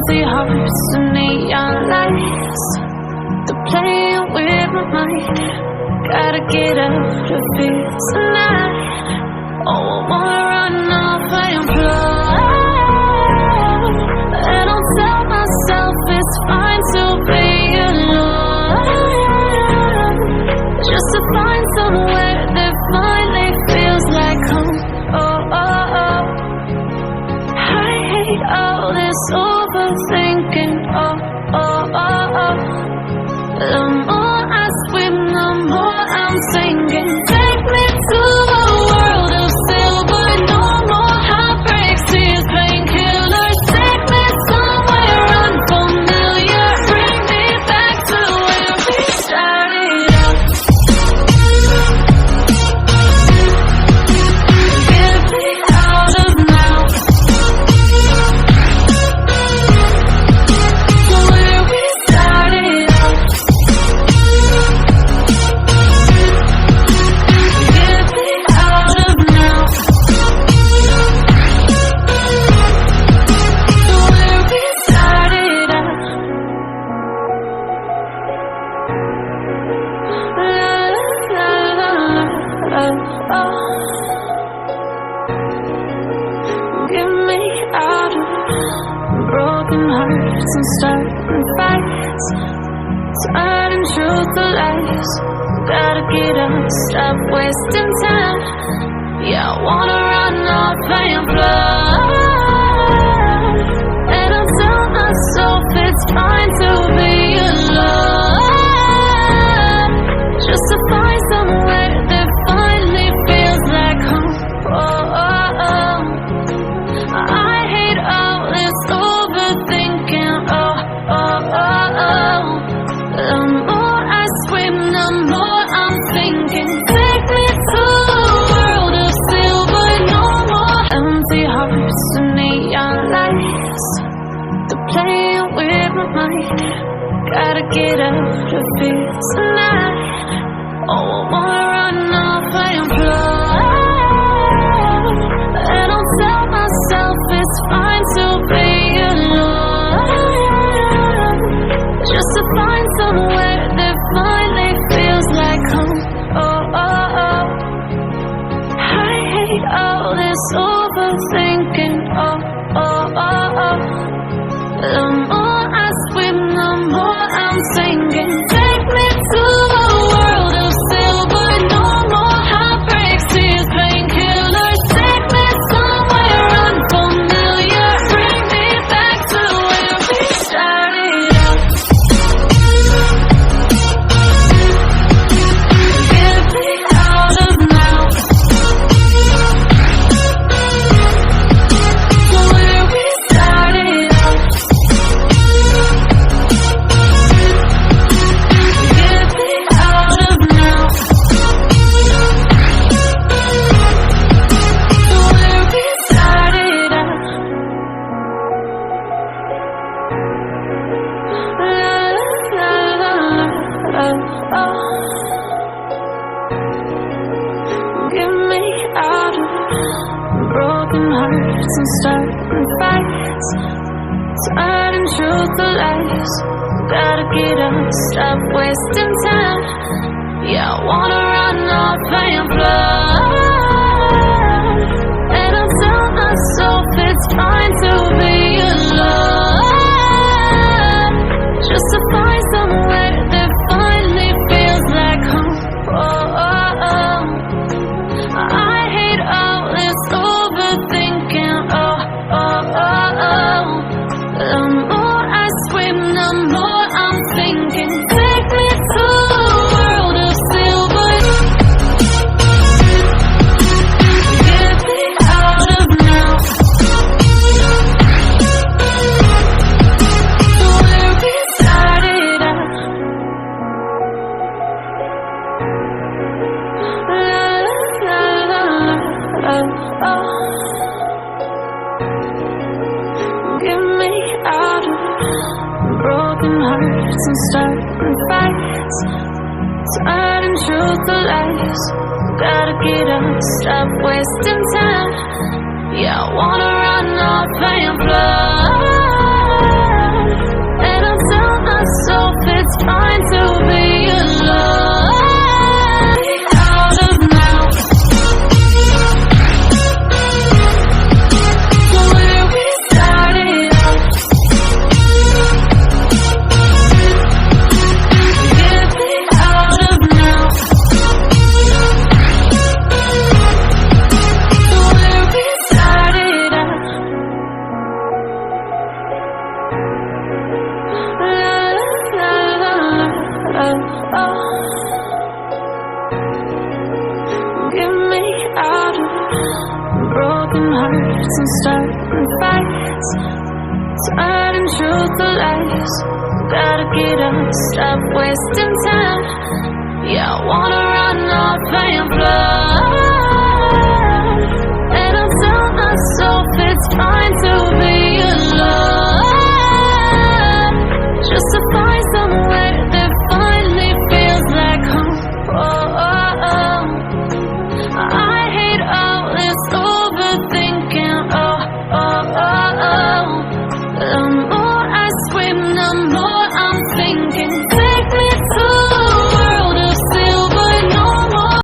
empty hearts and neon lights. They're playing with my mind. Gotta get out of here tonight. Oh, I wanna run off and fly. And I'll tell myself it's fine to be alone, just to find somewhere that finally feels like home. Oh, oh, oh. I hate all this overthinking. Oh, oh, oh, oh. The more I swim, the more I'm sinking. Take me to a world of silver. No more heartbreaks, tears, painkillers. Take me somewhere unfamiliar. Bring me back to where we started out. Get me out of now. Where we started out. Get me out of now. Where we started out. La la la la la. Get me out of broken hearts and starting fights, turning truth to lies. Gotta get up, stop wasting time. Yeah, I wanna run off and fly. And I'll tell myself it's fine to be alone, just to find somewhere that finally feels like home. Oh, oh, oh. I hate all this overthinking. Oh, oh, oh, oh. The more I swim, the more I'm thinking. Take me to a world of silver. No more empty hearts and neon lights. They're playing with my mind. Gotta get out of here tonight. Oh, I wanna run off and fly. And I'll tell myself it's fine to be alone, just to find somewhere that finally feels like home. Oh, oh, oh. I hate all this overthinking. Oh, oh, oh, oh. The more I swim, the more I'm sinking. Take me to a world of silver. No more heartbreaks, tears, painkillers. Take me somewhere unfamiliar. Bring me back to where we started out. Get me out of now. Where we started out. Get me out of now. Where we started out. La la la la la. Get me out of broken hearts and starting fights, turning truth to lies. Gotta get up, stop wasting time. Yeah, I wanna run off and fly. And I'll tell myself it's fine to be alone, just to find somewhere that finally feels like home. Oh, oh, oh. I hate all this overthinking. Oh, oh, oh, oh. The more I swim, the more I'm thinking. Take me to a world of silver. Get me out of now. Where we started out. La la la la la. Get me out of broken hearts and starting fights, turning truth to lies. Gotta get up, stop wasting time. Yeah, I wanna run off and fly. Get me out of broken hearts and starting fights, turning truth to lies. Gotta get up, stop wasting time. Yeah, I wanna run off and fly.